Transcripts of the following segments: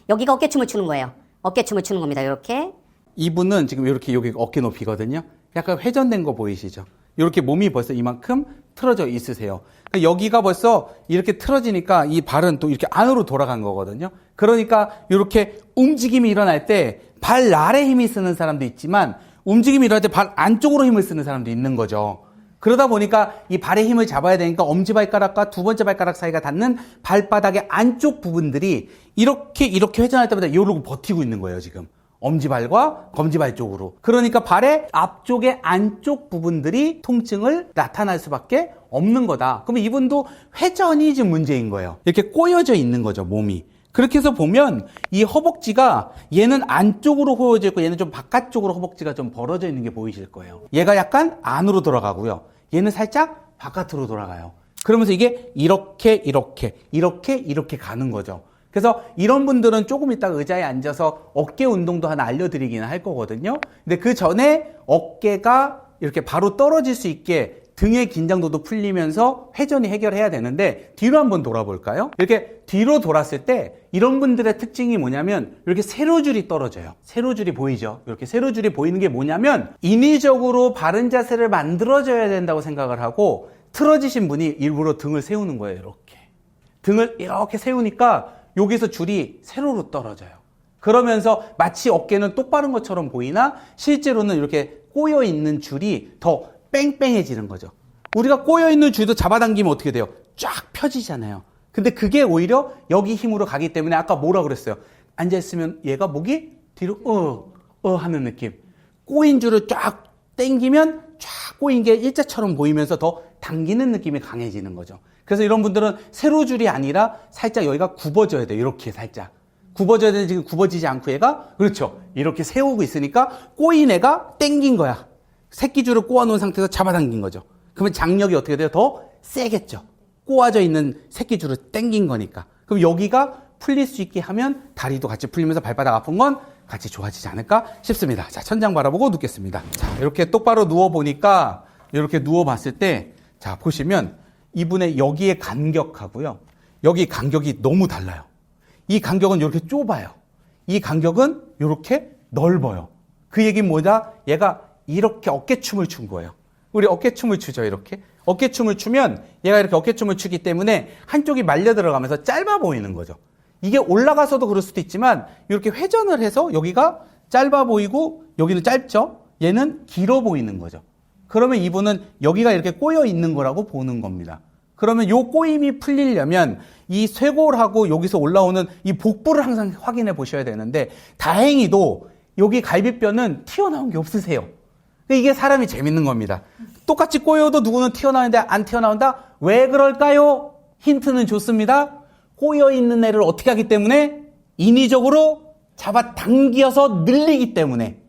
여기가 어깨춤을 추는 거예요. 어깨춤을 추는 겁니다. 이렇게. 이분은 지금 이렇게 여기 어깨 높이거든요. 약간 회전된 거 보이시죠? 이렇게 몸이 벌써 이만큼 틀어져 있으세요. 여기가 벌써 이렇게 틀어지니까 이 발은 또 이렇게 안으로 돌아간 거거든요. 그러니까 이렇게 움직임이 일어날 때 발 아래 힘이 쓰는 사람도 있지만 움직임이 일어날 때 발 안쪽으로 힘을 쓰는 사람도 있는 거죠. 그러다 보니까 이 발의 힘을 잡아야 되니까 엄지발가락과 두 번째 발가락 사이가 닿는 발바닥의 안쪽 부분들이 이렇게 회전할 때마다 이러고 버티고 있는 거예요, 지금. 엄지발과 검지발 쪽으로. 그러니까 발의 앞쪽의 안쪽 부분들이 통증을 나타날 수밖에 없는 거다. 그러면 이분도 회전이 지금 문제인 거예요. 이렇게 꼬여져 있는 거죠, 몸이. 그렇게 해서 보면 이 허벅지가 얘는 안쪽으로 꼬여져 있고 얘는 좀 바깥쪽으로 허벅지가 좀 벌어져 있는 게 보이실 거예요. 얘가 약간 안으로 돌아가고요. 얘는 살짝 바깥으로 돌아가요. 그러면서 이게 이렇게 가는 거죠. 그래서 이런 분들은 조금 이따 의자에 앉아서 어깨 운동도 하나 알려드리기는 할 거거든요. 근데 그 전에 어깨가 이렇게 바로 떨어질 수 있게 등의 긴장도도 풀리면서 회전이 해결해야 되는데 뒤로 한번 돌아볼까요? 이렇게 뒤로 돌았을 때 이런 분들의 특징이 뭐냐면 이렇게 세로줄이 떨어져요. 세로줄이 보이죠? 이렇게 세로줄이 보이는 게 뭐냐면 인위적으로 바른 자세를 만들어줘야 된다고 생각을 하고 틀어지신 분이 일부러 등을 세우는 거예요. 이렇게. 등을 이렇게 세우니까 여기서 줄이 세로로 떨어져요. 그러면서 마치 어깨는 똑바른 것처럼 보이나 실제로는 이렇게 꼬여있는 줄이 더 뺑뺑해지는 거죠. 우리가 꼬여있는 줄도 잡아당기면 어떻게 돼요? 쫙 펴지잖아요. 근데 그게 오히려 여기 힘으로 가기 때문에 아까 뭐라 그랬어요? 앉아있으면 얘가 목이 뒤로 하는 느낌. 꼬인 줄을 쫙 당기면 쫙 꼬인 게 일자처럼 보이면서 더 당기는 느낌이 강해지는 거죠. 그래서 이런 분들은 세로줄이 아니라 살짝 여기가 굽어져야 돼요. 이렇게 살짝. 굽어져야 되는데 지금 굽어지지 않고 얘가 그렇죠. 이렇게 세우고 있으니까 꼬인 애가 당긴 거야. 새끼줄을 꼬아놓은 상태에서 잡아당긴 거죠. 그러면 장력이 어떻게 돼요? 더 세겠죠. 꼬아져 있는 새끼줄을 당긴 거니까. 그럼 여기가 풀릴 수 있게 하면 다리도 같이 풀리면서 발바닥 아픈 건 같이 좋아지지 않을까 싶습니다. 자, 천장 바라보고 눕겠습니다. 자, 이렇게 똑바로 누워보니까 이렇게 누워봤을 때 자, 보시면 이분의 여기의 간격하고요. 여기 간격이 너무 달라요. 이 간격은 이렇게 좁아요. 이 간격은 이렇게 넓어요. 그 얘기는 뭐냐? 얘가 이렇게 어깨춤을 춘 거예요. 우리 어깨춤을 추죠, 이렇게. 어깨춤을 추면 얘가 이렇게 어깨춤을 추기 때문에 한쪽이 말려 들어가면서 짧아 보이는 거죠. 이게 올라가서도 그럴 수도 있지만 이렇게 회전을 해서 여기가 짧아 보이고 여기는 짧죠? 얘는 길어 보이는 거죠. 그러면 이분은 여기가 이렇게 꼬여 있는 거라고 보는 겁니다. 그러면 요 꼬임이 풀리려면 이 쇄골하고 여기서 올라오는 이 복부를 항상 확인해 보셔야 되는데 다행히도 여기 갈비뼈는 튀어나온 게 없으세요. 이게 사람이 재밌는 겁니다. 똑같이 꼬여도 누구는 튀어나오는데 안 튀어나온다? 왜 그럴까요? 힌트는 좋습니다. 꼬여있는 애를 어떻게 하기 때문에? 인위적으로 잡아당겨서 늘리기 때문에.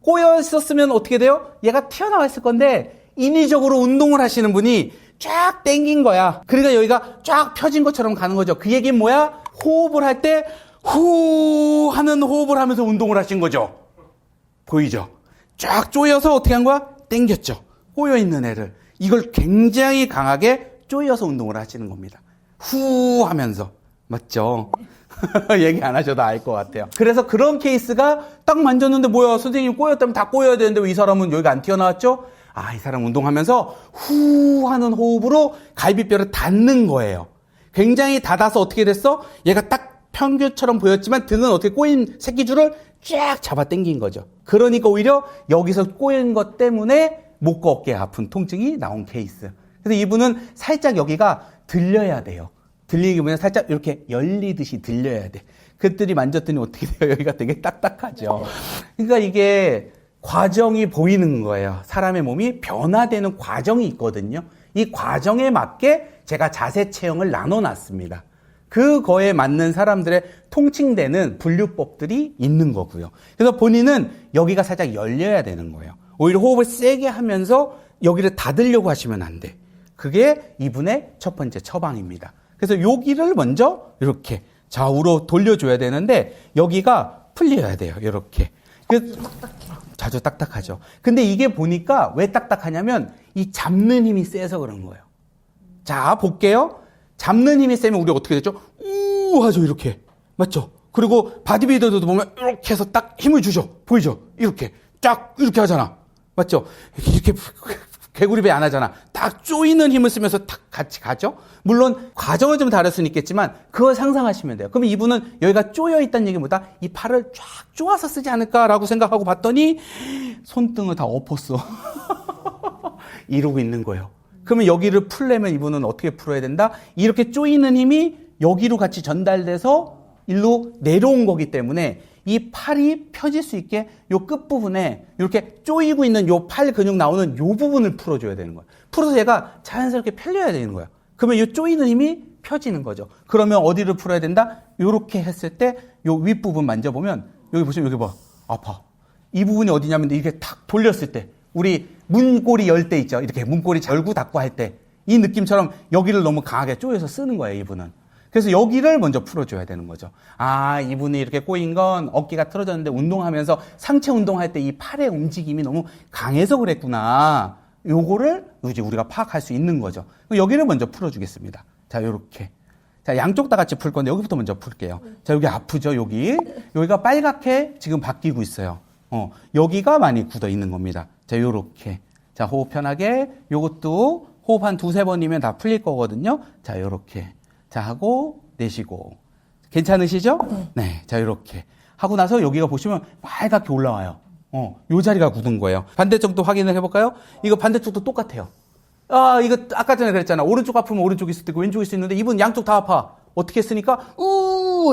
꼬여있었으면 어떻게 돼요? 얘가 튀어나와 있을 건데 인위적으로 운동을 하시는 분이 쫙 당긴 거야. 그러니까 여기가 쫙 펴진 것처럼 가는 거죠. 그 얘기는 뭐야? 호흡을 할 때 후 하는 호흡을 하면서 운동을 하신 거죠. 보이죠? 쫙 조여서 어떻게 한 거야? 당겼죠. 꼬여있는 애를. 이걸 굉장히 강하게 조여서 운동을 하시는 겁니다. 후 하면서. 맞죠? 얘기 안 하셔도 알 것 같아요. 그래서 그런 케이스가 딱 만졌는데 뭐야? 선생님 꼬였다면 다 꼬여야 되는데 왜 이 사람은 여기가 안 튀어나왔죠? 아, 이 사람 운동하면서 후 하는 호흡으로 갈비뼈를 닫는 거예요. 굉장히 닫아서 어떻게 됐어? 얘가 딱 평균처럼 보였지만 등은 어떻게 꼬인 새끼줄을 쫙 잡아 당긴 거죠. 그러니까 오히려 여기서 꼬인 것 때문에 목과 어깨 아픈 통증이 나온 케이스. 그래서 이분은 살짝 여기가 들려야 돼요. 들리기 보면 살짝 이렇게 열리듯이 들려야 돼. 그들이 만졌더니 어떻게 돼요? 여기가 되게 딱딱하죠. 그러니까 이게 과정이 보이는 거예요. 사람의 몸이 변화되는 과정이 있거든요. 이 과정에 맞게 제가 자세 체형을 나눠놨습니다. 그거에 맞는 사람들의 통칭되는 분류법들이 있는 거고요. 그래서 본인은 여기가 살짝 열려야 되는 거예요. 오히려 호흡을 세게 하면서 여기를 닫으려고 하시면 안 돼. 그게 이분의 첫 번째 처방입니다. 그래서 여기를 먼저 이렇게 좌우로 돌려줘야 되는데 여기가 풀려야 돼요. 이렇게. 자주 딱딱하죠. 근데 이게 보니까 왜 딱딱하냐면 이 잡는 힘이 세서 그런 거예요. 자, 볼게요. 잡는 힘이 세면 우리가 어떻게 되죠? 우 하죠, 이렇게. 맞죠? 그리고 바디빌더도 보면 이렇게 해서 딱 힘을 주죠. 보이죠? 이렇게 쫙 이렇게 하잖아. 맞죠? 이렇게 개구리 배 안 하잖아. 딱 조이는 힘을 쓰면서 딱 같이 가죠. 물론 과정은 좀 다를 수는 있겠지만 그걸 상상하시면 돼요. 그럼 이분은 여기가 쪼여 있다는 얘기보다 이 팔을 쫙 쪼아서 쓰지 않을까라고 생각하고 봤더니 손등을 다 엎었어. 이러고 있는 거예요. 그러면 여기를 풀려면 이분은 어떻게 풀어야 된다? 이렇게 쪼이는 힘이 여기로 같이 전달돼서 일로 내려온 거기 때문에 이 팔이 펴질 수 있게 요 끝부분에 이렇게 쪼이고 있는 요 팔 근육 나오는 요 부분을 풀어줘야 되는 거예요. 풀어서 얘가 자연스럽게 펴려야 되는 거예요. 그러면 요 쪼이는 힘이 펴지는 거죠. 그러면 어디를 풀어야 된다? 요렇게 했을 때 요 윗부분 만져보면 여기 보시면 여기 봐. 아파. 이 부분이 어디냐면 이렇게 탁 돌렸을 때 우리 문고리 열 때 있죠. 이렇게 문고리 열고 닫고 할 때 이 느낌처럼 여기를 너무 강하게 쪼여서 쓰는 거예요. 이분은. 그래서 여기를 먼저 풀어줘야 되는 거죠. 아, 이분이 이렇게 꼬인 건 어깨가 틀어졌는데 운동하면서 상체 운동할 때 이 팔의 움직임이 너무 강해서 그랬구나. 요거를 이제 우리가 파악할 수 있는 거죠. 여기를 먼저 풀어주겠습니다. 자, 요렇게. 자, 양쪽 다 같이 풀 건데 여기부터 먼저 풀게요. 자, 여기 아프죠, 여기. 여기가 빨갛게 지금 바뀌고 있어요. 여기가 많이 굳어 있는 겁니다. 자, 요렇게. 자, 호흡 편하게. 요것도 호흡 한 두세 번이면 다 풀릴 거거든요. 자, 요렇게. 자, 하고, 내쉬고. 괜찮으시죠? 네. 자, 이렇게. 하고 나서 여기가 보시면 빨갛게 올라와요. 요 자리가 굳은 거예요. 반대쪽도 확인을 해볼까요? 이거 반대쪽도 똑같아요. 아, 이거 아까 전에 그랬잖아. 오른쪽 아프면 오른쪽 있을 때고 왼쪽 있을 수 있는데 이분 양쪽 다 아파. 어떻게 했으니까?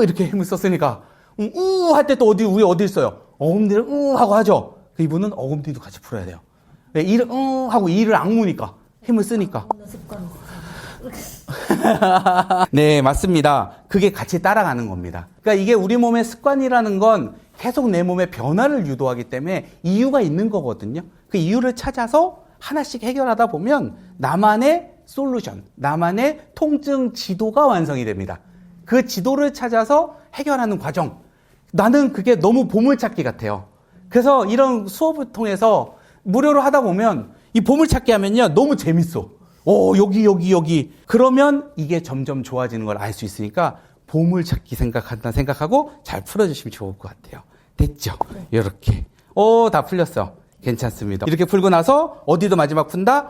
이렇게 힘을 썼으니까. 할 때 또 위에 어디 있어요? 어금니를 하고 하죠. 이분은 어금니도 같이 풀어야 돼요. 왜? 이를 하고 이를 악무니까. 힘을 쓰니까. 네, 맞습니다. 그게 같이 따라가는 겁니다. 그러니까 이게 우리 몸의 습관이라는 건 계속 내 몸의 변화를 유도하기 때문에 이유가 있는 거거든요. 그 이유를 찾아서 하나씩 해결하다 보면 나만의 솔루션, 나만의 통증 지도가 완성이 됩니다. 그 지도를 찾아서 해결하는 과정. 나는 그게 너무 보물찾기 같아요. 그래서 이런 수업을 통해서 무료로 하다 보면 이 보물찾기 하면요, 너무 재밌어. 여기. 그러면 이게 점점 좋아지는 걸 알 수 있으니까 보물찾기 생각하고 잘 풀어주시면 좋을 것 같아요. 됐죠? 이렇게. 다 풀렸어. 괜찮습니다. 이렇게 풀고 나서 어디도 마지막 푼다?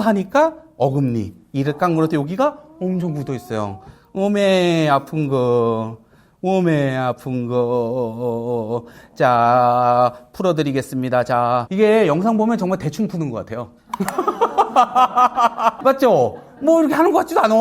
하니까 어금니. 이를 깍 물어도 여기가 엄청 굳어 있어요. 오메 아픈 거. 자, 풀어드리겠습니다. 자, 이게 영상 보면 정말 대충 푸는 것 같아요. 맞죠? 뭐 이렇게 하는 것 같지도 않아.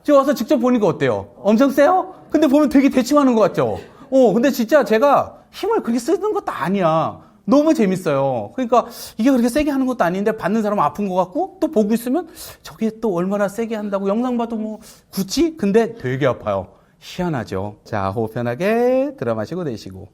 제가 와서 직접 보니까 어때요? 엄청 세요? 근데 보면 되게 대충 하는 것 같죠? 근데 진짜 제가 힘을 그렇게 쓰는 것도 아니야. 너무 재밌어요. 그러니까 이게 그렇게 세게 하는 것도 아닌데 받는 사람은 아픈 것 같고 또 보고 있으면 저게 또 얼마나 세게 한다고 영상 봐도 뭐 굳이? 근데 되게 아파요. 희한하죠. 자, 호흡 편하게 들어 마시고 내쉬고.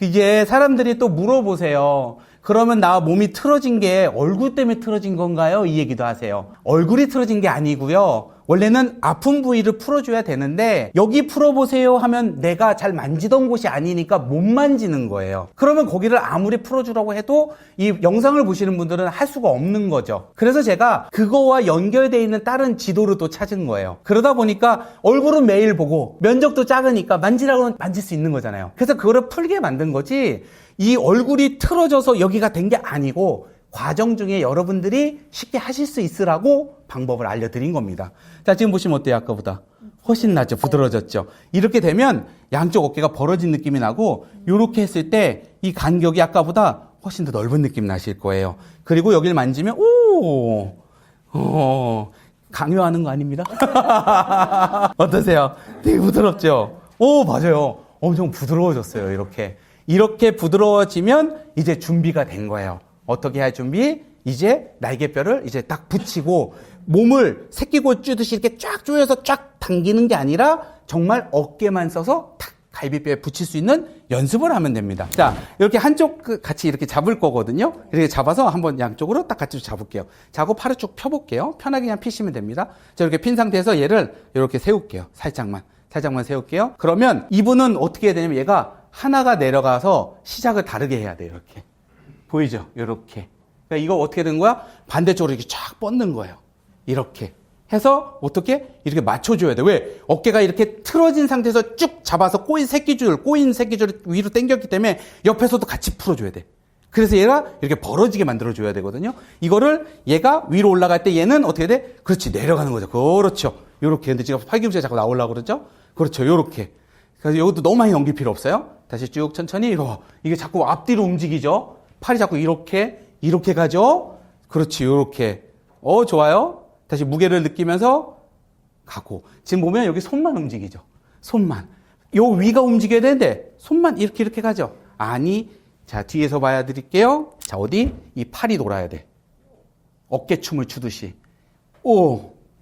이제 사람들이 또 물어보세요. 그러면 나 몸이 틀어진 게 얼굴 때문에 틀어진 건가요? 이 얘기도 하세요. 얼굴이 틀어진 게 아니고요. 원래는 아픈 부위를 풀어줘야 되는데 여기 풀어보세요 하면 내가 잘 만지던 곳이 아니니까 못 만지는 거예요. 그러면 거기를 아무리 풀어주라고 해도 이 영상을 보시는 분들은 할 수가 없는 거죠. 그래서 제가 그거와 연결되어 있는 다른 지도를 또 찾은 거예요. 그러다 보니까 얼굴은 매일 보고 면적도 작으니까 만지라고 하면 만질 수 있는 거잖아요. 그래서 그거를 풀게 만든 거지 이 얼굴이 틀어져서 여기가 된 게 아니고 과정 중에 여러분들이 쉽게 하실 수 있으라고 방법을 알려드린 겁니다. 자, 지금 보시면 어때요? 아까보다 훨씬 낫죠? 부드러워졌죠? 이렇게 되면 양쪽 어깨가 벌어진 느낌이 나고 이렇게 했을 때 이 간격이 아까보다 훨씬 더 넓은 느낌 나실 거예요. 그리고 여기를 만지면 강요하는 거 아닙니다. 어떠세요? 되게 부드럽죠? 맞아요. 엄청 부드러워졌어요. 이렇게 부드러워지면 이제 준비가 된 거예요. 어떻게 할 준비? 이제 날개뼈를 이제 딱 붙이고 몸을 새끼골 쭈듯이 이렇게 쫙 조여서 쫙 당기는 게 아니라 정말 어깨만 써서 탁 갈비뼈에 붙일 수 있는 연습을 하면 됩니다. 자, 이렇게 한쪽 같이 이렇게 잡을 거거든요. 이렇게 잡아서 한번 양쪽으로 딱 같이 잡을게요. 자고 팔을 쭉 펴볼게요. 편하게 그냥 피시면 됩니다. 자, 이렇게 핀 상태에서 얘를 이렇게 세울게요. 살짝만 세울게요. 그러면 이분은 어떻게 해야 되냐면 얘가 하나가 내려가서 시작을 다르게 해야 돼요. 이렇게. 보이죠? 이렇게. 그러니까 이거 어떻게 된 거야? 반대쪽으로 이렇게 쫙 뻗는 거예요. 이렇게. 해서 어떻게 이렇게 맞춰줘야 돼. 왜? 어깨가 이렇게 틀어진 상태에서 쭉 잡아서 꼬인 새끼줄을 위로 당겼기 때문에 옆에서도 같이 풀어줘야 돼. 그래서 얘가 이렇게 벌어지게 만들어줘야 되거든요. 이거를 얘가 위로 올라갈 때 얘는 어떻게 돼? 그렇지, 내려가는 거죠. 그렇죠. 요렇게. 근데 지금 팔꿈치가 자꾸 나오려고 그러죠? 그렇죠. 요렇게. 그래서 이것도 너무 많이 넘길 필요 없어요. 다시 쭉 천천히. 이게 자꾸 앞뒤로 움직이죠. 팔이 자꾸 이렇게 가죠? 그렇지, 요렇게. 좋아요. 다시 무게를 느끼면서 가고. 지금 보면 여기 손만 움직이죠. 손만. 요 위가 움직여야 되는데, 손만 이렇게 가죠. 아니, 자, 뒤에서 봐야 드릴게요. 자, 어디? 이 팔이 돌아야 돼. 어깨춤을 추듯이.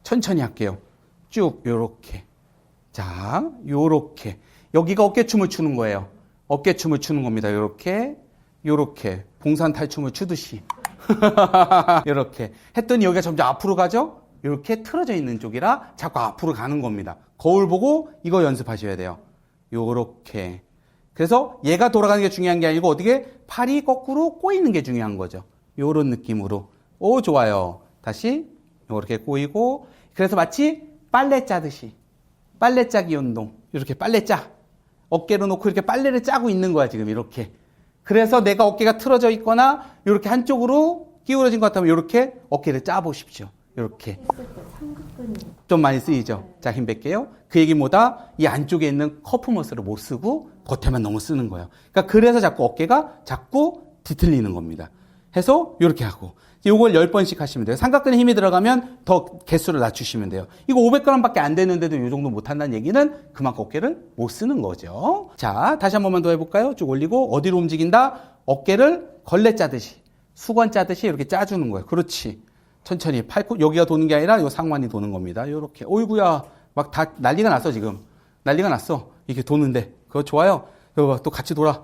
천천히 할게요. 쭉, 요렇게. 자, 요렇게. 여기가 어깨춤을 추는 거예요. 어깨춤을 추는 겁니다. 요렇게. 봉산 탈춤을 추듯이. 이렇게 했더니 여기가 점점 앞으로 가죠? 이렇게 틀어져 있는 쪽이라 자꾸 앞으로 가는 겁니다. 거울 보고 이거 연습하셔야 돼요. 요렇게. 그래서 얘가 돌아가는 게 중요한 게 아니고 어떻게 팔이 거꾸로 꼬이는 게 중요한 거죠. 요런 느낌으로. 좋아요. 다시 요렇게 꼬이고. 그래서 마치 빨래 짜듯이. 빨래 짜기 운동. 이렇게 빨래 짜. 어깨로 놓고 이렇게 빨래를 짜고 있는 거야, 지금 이렇게. 그래서 내가 어깨가 틀어져 있거나 이렇게 한쪽으로 기울어진 것 같으면 이렇게 어깨를 짜 보십시오. 이렇게. 좀 많이 쓰이죠. 자, 힘 뺄게요. 그 얘기 뭐다? 이 안쪽에 있는 커프 머슬을 못 쓰고 겉에만 너무 쓰는 거예요. 그러니까 그래서 자꾸 어깨가 자꾸 뒤틀리는 겁니다. 해서 이렇게 하고. 요걸 10번씩 하시면 돼요. 삼각근에 힘이 들어가면 더 개수를 낮추시면 돼요. 이거 500g밖에 안 되는데도 이 정도 못한다는 얘기는 그만큼 어깨를 못 쓰는 거죠. 자, 다시 한 번만 더 해볼까요? 쭉 올리고 어디로 움직인다? 어깨를 걸레 짜듯이, 수건 짜듯이 이렇게 짜주는 거예요. 그렇지. 천천히. 여기가 도는 게 아니라 요 상완이 도는 겁니다. 요렇게. 어이구야. 막 다 난리가 났어, 지금. 난리가 났어. 이렇게 도는데. 그거 좋아요. 또 같이 돌아.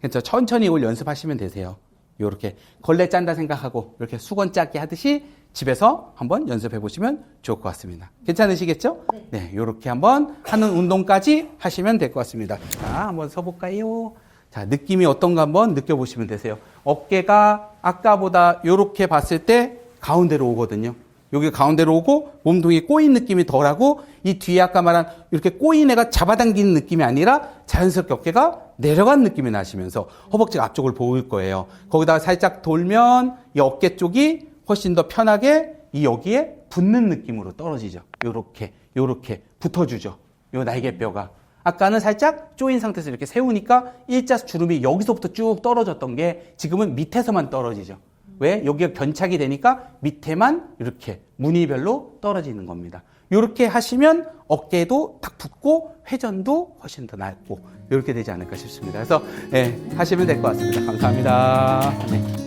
괜찮아. 천천히 이걸 연습하시면 되세요. 요렇게 걸레 짠다 생각하고 이렇게 수건 짜기 하듯이 집에서 한번 연습해 보시면 좋을 것 같습니다. 괜찮으시겠죠? 네, 요렇게 한번 하는 운동까지 하시면 될 것 같습니다. 자, 한번 서볼까요? 자, 느낌이 어떤가 한번 느껴보시면 되세요. 어깨가 아까보다 요렇게 봤을 때 가운데로 오거든요. 여기 가운데로 오고 몸통이 꼬인 느낌이 덜하고 이 뒤에 아까 말한 이렇게 꼬인 애가 잡아당기는 느낌이 아니라 자연스럽게 어깨가 내려간 느낌이 나시면서 허벅지가 앞쪽을 보일 거예요. 거기다가 살짝 돌면 이 어깨 쪽이 훨씬 더 편하게 이 여기에 붙는 느낌으로 떨어지죠. 요렇게 붙어주죠. 요 날개뼈가. 아까는 살짝 조인 상태에서 이렇게 세우니까 일자 주름이 여기서부터 쭉 떨어졌던 게 지금은 밑에서만 떨어지죠. 왜? 여기가 견착이 되니까 밑에만 이렇게 무늬별로 떨어지는 겁니다. 이렇게 하시면 어깨도 딱 붙고 회전도 훨씬 더 낫고 이렇게 되지 않을까 싶습니다. 그래서 하시면 될 것 같습니다. 감사합니다. 네.